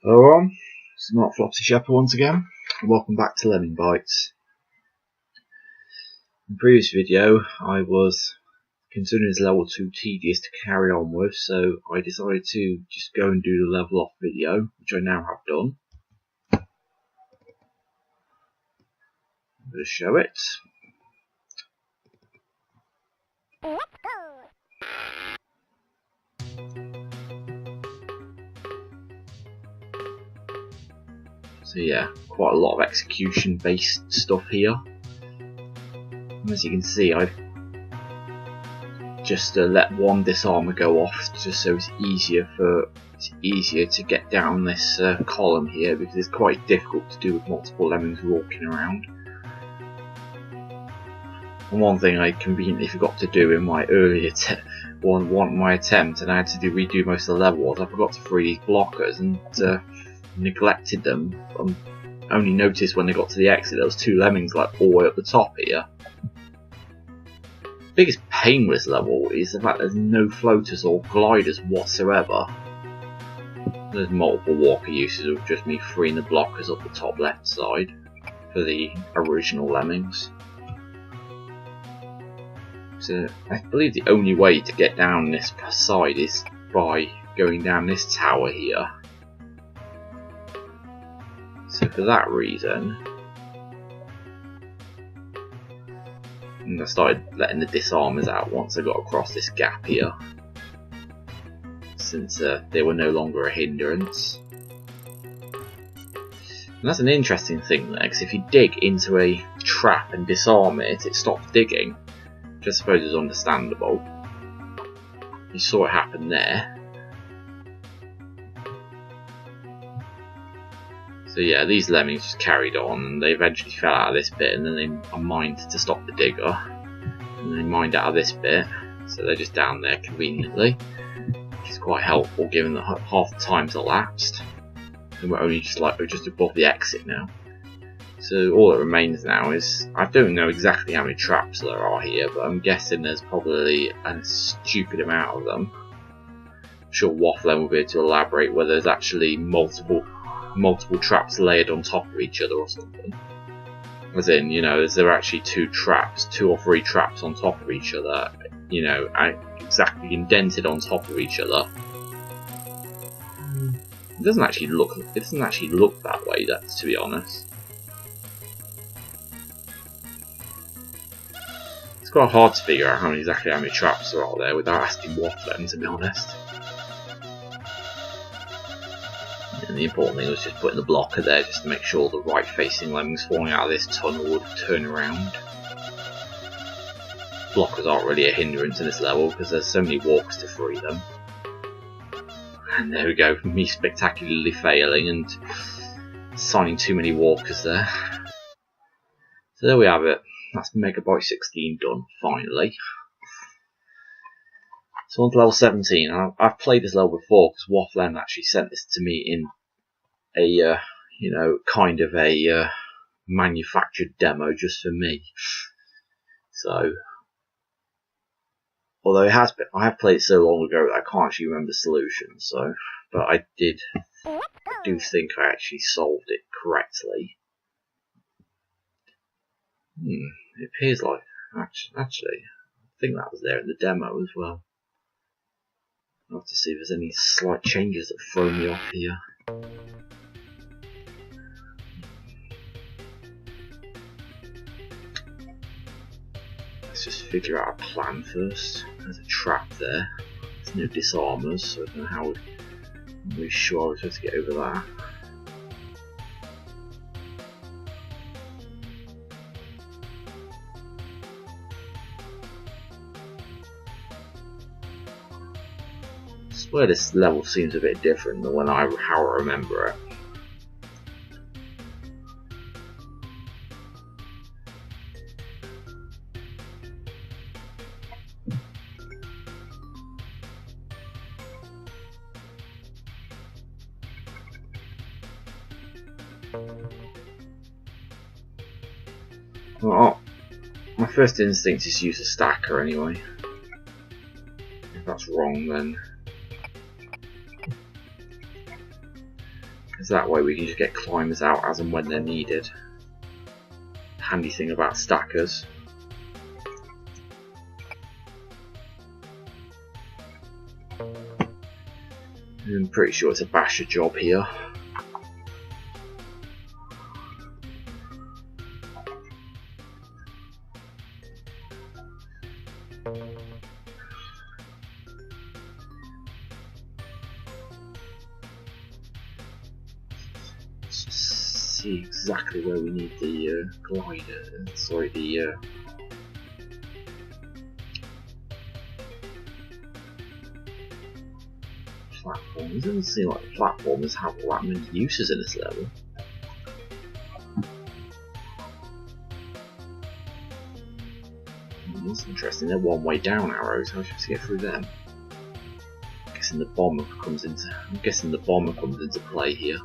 Hello, it's not Flopsy Shepherd once again, and welcome back to Lemmingbytes. In the previous video, I was considering this level too tedious to carry on with, so I decided to just go and do the level off video, which I now have done. I'm going to show it. So yeah, quite a lot of execution based stuff here. And as you can see, I've just let one disarmer go off just so it's easier to get down this column here, because it's quite difficult to do with multiple lemmings walking around. And one thing I conveniently forgot to do in my earlier my attempt, and I had to redo most of the level, was I forgot to free these blockers and neglected them. Only noticed when they got to the exit there was two lemmings like all the way up the top here. The biggest pain with this level is the fact there's no floaters or gliders whatsoever. There's multiple walker uses of just me freeing the blockers up the top left side for the original lemmings. So I believe the only way to get down this side is by going down this tower here. So for that reason, I started letting the disarmers out once I got across this gap here, since they were no longer a hindrance. And that's an interesting thing there, because if you dig into a trap and disarm it, it stops digging, which I suppose is understandable. You saw it happen there. So yeah, these lemmings just carried on, and they eventually fell out of this bit, and then they mined to stop the digger, and they mined out of this bit, so they're just down there conveniently, which is quite helpful given that half the time's elapsed, and we're only just above the exit now. So all that remains now is, I don't know exactly how many traps there are here, but I'm guessing there's probably a stupid amount of them. I'm sure Wafflem will be able to elaborate whether there's actually multiple traps layered on top of each other or something. As in, you know, is there actually two or three traps on top of each other, you know, exactly indented on top of each other? It doesn't actually look that way, to be honest. It's quite hard to figure out exactly how many traps there are there without asking Wafflem, to be honest. And the important thing was just putting the blocker there just to make sure the right facing lemmings falling out of this tunnel would turn around. Blockers aren't really a hindrance in this level because there's so many walks to free them. And there we go, me spectacularly failing and assigning too many walkers there. So there we have it. That's Megabyte 16 done, finally. So on to level 17. I've played this level before because Wafflem actually sent this to me in a, kind of a manufactured demo just for me. So, although I have played it so long ago that I can't actually remember the solution. So, but I do think I actually solved it correctly. It appears like actually, I think that was there in the demo as well. I'll have to see if there's any slight changes that throw me off here. Let's just figure out a plan first. There's a trap there. There's no disarmers, so I don't know how I'm really sure I was supposed to get over that. I swear this level seems a bit different than how I remember it. Well, my first instinct is to use a stacker anyway. If that's wrong, then because that way we can just get climbers out as and when they're needed. Handy thing about stackers. I'm pretty sure it's a basher job here. See exactly where we need the glider. Sorry, the platform. It doesn't seem like platformers have all that many uses in this level. That's interesting. They're one-way down arrows. How should we get through them? I'm guessing the bomber comes into play here.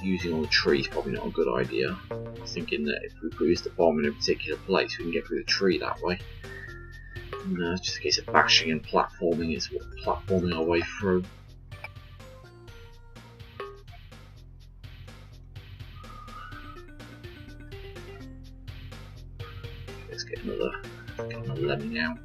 Using on the tree is probably not a good idea. I was thinking that if we produce the bomb in a particular place, we can get through the tree that way. No, it's just a case of bashing and platforming. It's platforming our way through. Let's get another Lemming out.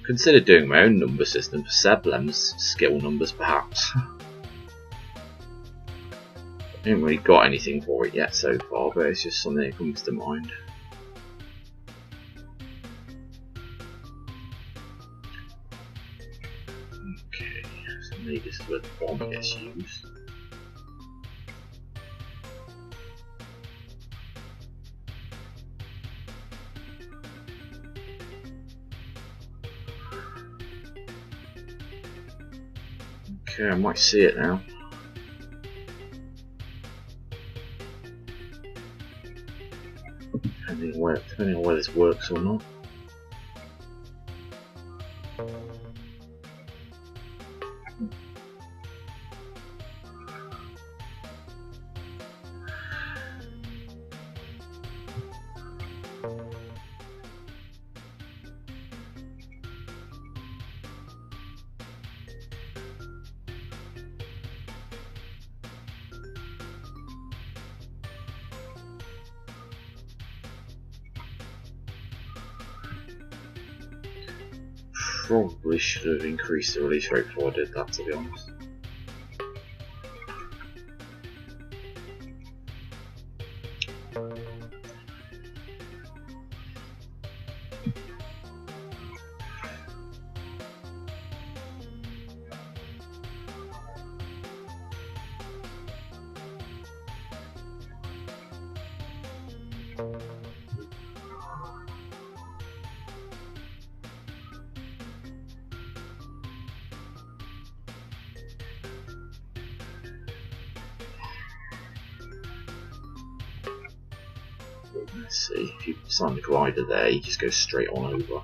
Consider doing my own number system for Seblem's skill numbers, perhaps. I haven't really got anything for it yet so far, but it's just something that comes to mind. Okay, so maybe this is where the bomber gets used. Okay, I might see it now. Depending on whether this works or not. Probably should have increased the release rate before I did that, to be honest. Let's see, if you sign the glider there, you just go straight on over.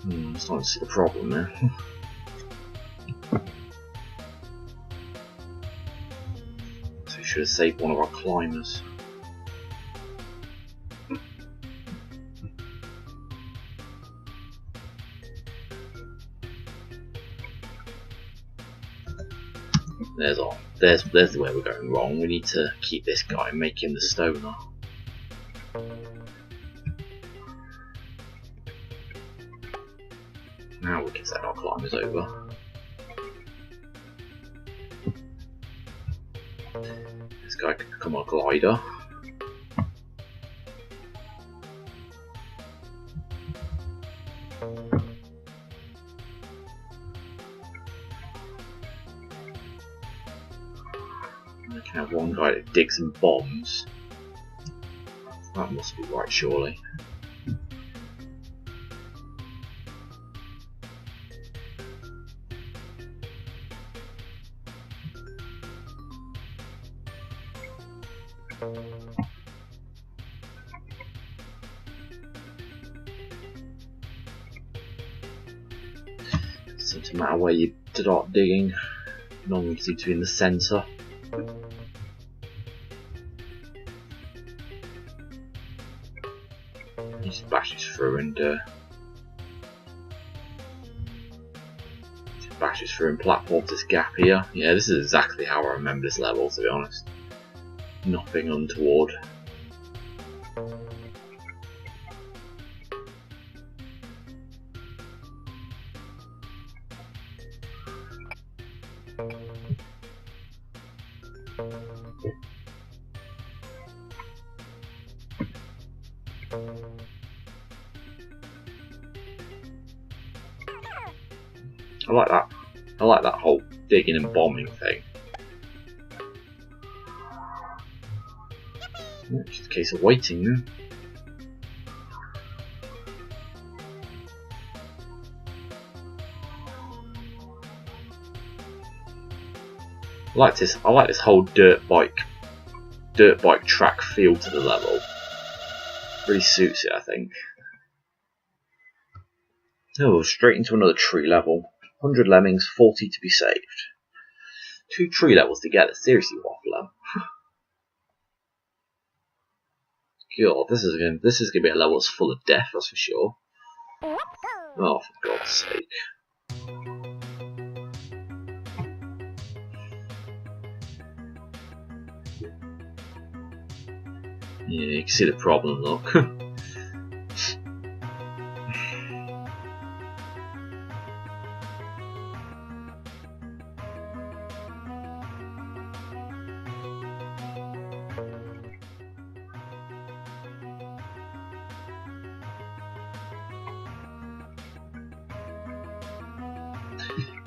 I'm starting to see the problem there. Should have saved one of our climbers. There's where we're going wrong. We need to keep this guy and make him the stoner. Now we can set our climbers over. This guy could become a glider. I can have one guy that digs some bombs. That must be right, surely. Doesn't matter where you start digging, none of them seem to be in the centre. He just bashes through and platforms this gap here. Yeah, this is exactly how I remember this level, to be honest. Nothing untoward. I like that. I like that whole digging and bombing thing. Just a case of waiting then. I like this whole dirt bike track feel to the level. Really suits it, I think. Oh, straight into another tree level. 100 lemmings, 40 to be saved. 2 tree levels together. Seriously, Wafflem. God, this is gonna be a level that's full of death, that's for sure. Oh, for God's sake. Yeah, you can see the problem, look.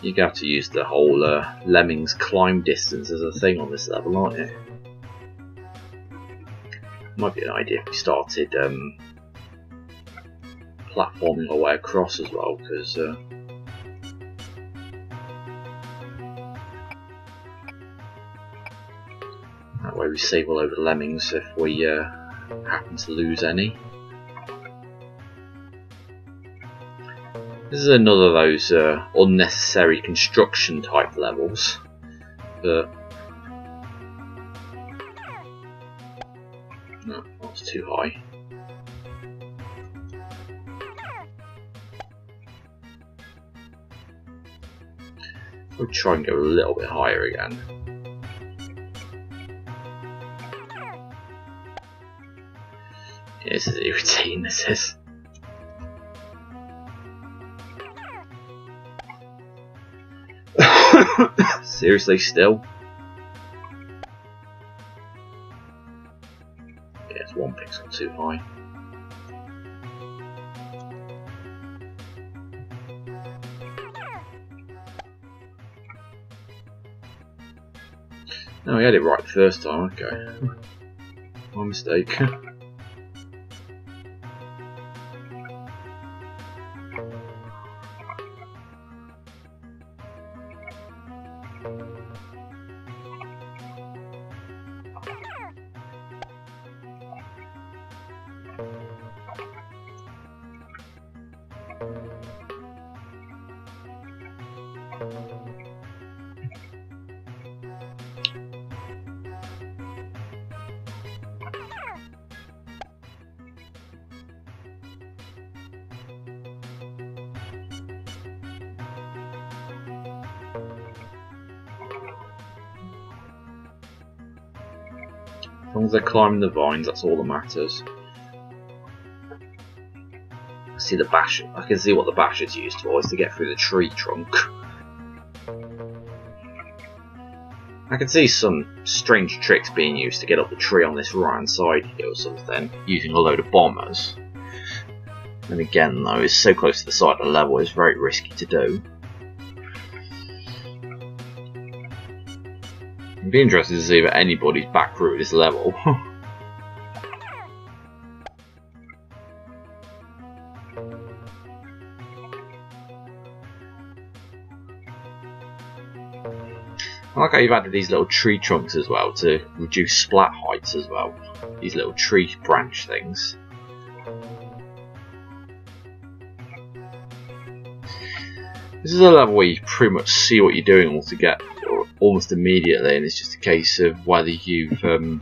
You're going to have to use the whole Lemming's climb distance as a thing on this level, aren't you? Might be an idea if we started platforming our way across as well, because that way we save all over the lemmings if we happen to lose any. This is another of those unnecessary construction type levels, but no, that's too high. We'll try and go a little bit higher again. Yeah, this is irritating, this is. Seriously, still? Yeah, it's 1 pixel too high. No, we had it right the first time, okay. My mistake. As long as they're climbing the vines, that's all that matters. I see the bash. I can see what the basher's used for, is to get through the tree trunk. I can see some strange tricks being used to get up the tree on this right hand side here or something, using a load of bombers. And again though, it's so close to the side of the level, it's very risky to do. It'd be interesting to see if anybody's back through this level. I like how you've added these little tree trunks as well to reduce splat heights as well. These little tree branch things. This is a level where you pretty much see what you're doing almost immediately, and it's just a case of whether you can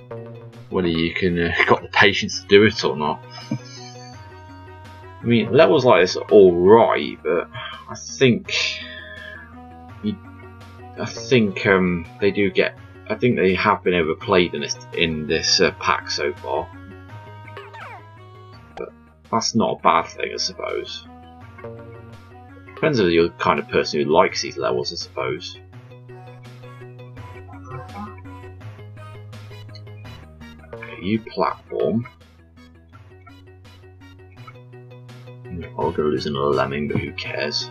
got the patience to do it or not. I mean, levels like this are all right, but I think they have been overplayed in this pack so far. But that's not a bad thing, I suppose. Depends on you're the kind of person who likes these levels, I suppose. Okay, you platform. I'll go as another lemming, but who cares?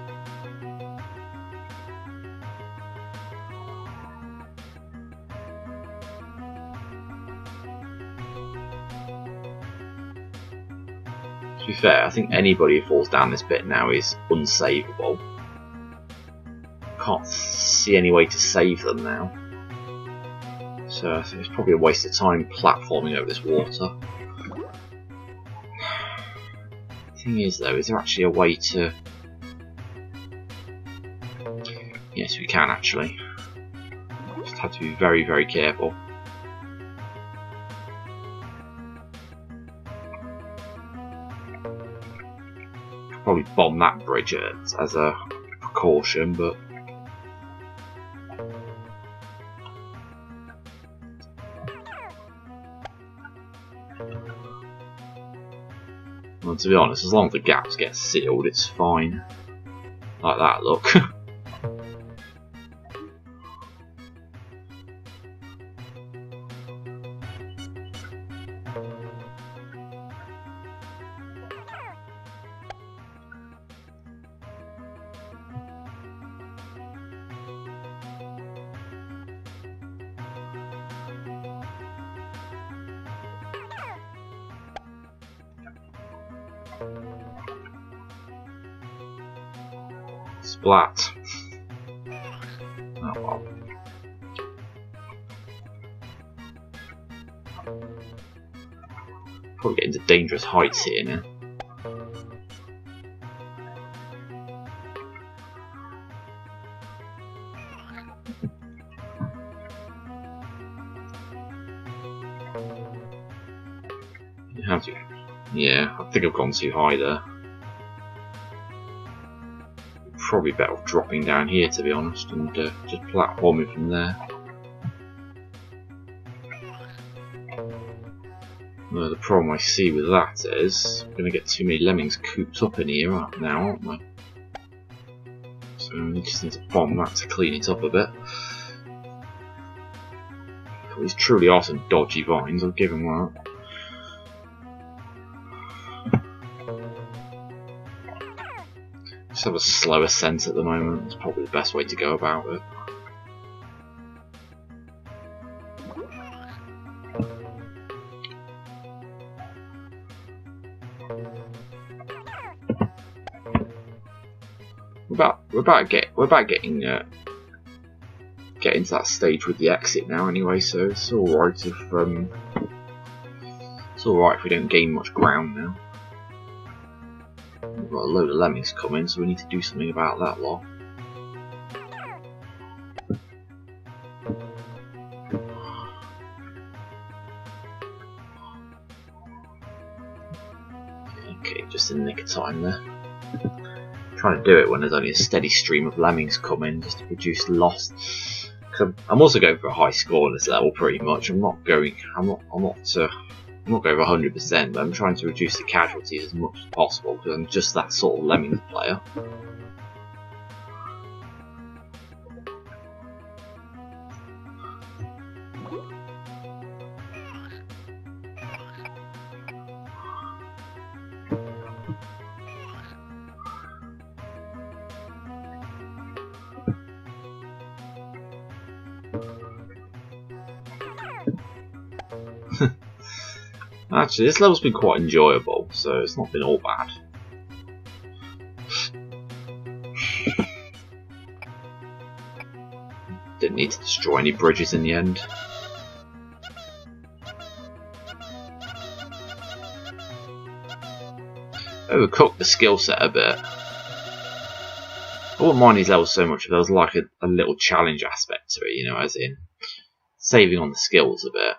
To be fair, I think anybody who falls down this bit now is unsavable. Can't see any way to save them now. So I think it's probably a waste of time platforming over this water. The thing is though, is there actually a way to... Yes, we can actually. Just have to be very, very careful. Probably bomb that bridge as a precaution, but well, to be honest, as long as the gaps get sealed, it's fine. Like that, look. Splat. Oh well. Probably getting to dangerous heights here now. You have to. Yeah, I think I've gone too high there. Probably better off dropping down here, to be honest, and just platforming from there. The problem I see with that is I'm going to get too many lemmings cooped up in here now, aren't we? So we just need to bomb that to clean it up a bit. These truly are some dodgy vines, I'll give them that. Just have a slow ascent at the moment. It's probably the best way to go about it. We're about getting to that stage with the exit now anyway. So it's all right if we don't gain much ground now. We've got a load of lemmings coming, so we need to do something about that lot. Okay, just in the nick of time there. Trying to do it when there's only a steady stream of lemmings coming, just to produce loss. I'm also going for a high score on this level, pretty much. I'm not going for 100%, but I'm trying to reduce the casualties as much as possible because I'm just that sort of lemmings player. Actually, this level's been quite enjoyable, so it's not been all bad. Didn't need to destroy any bridges in the end. Overcooked the skill set a bit. I wouldn't mind these levels so much if there was like a little challenge aspect to it, you know, as in saving on the skills a bit.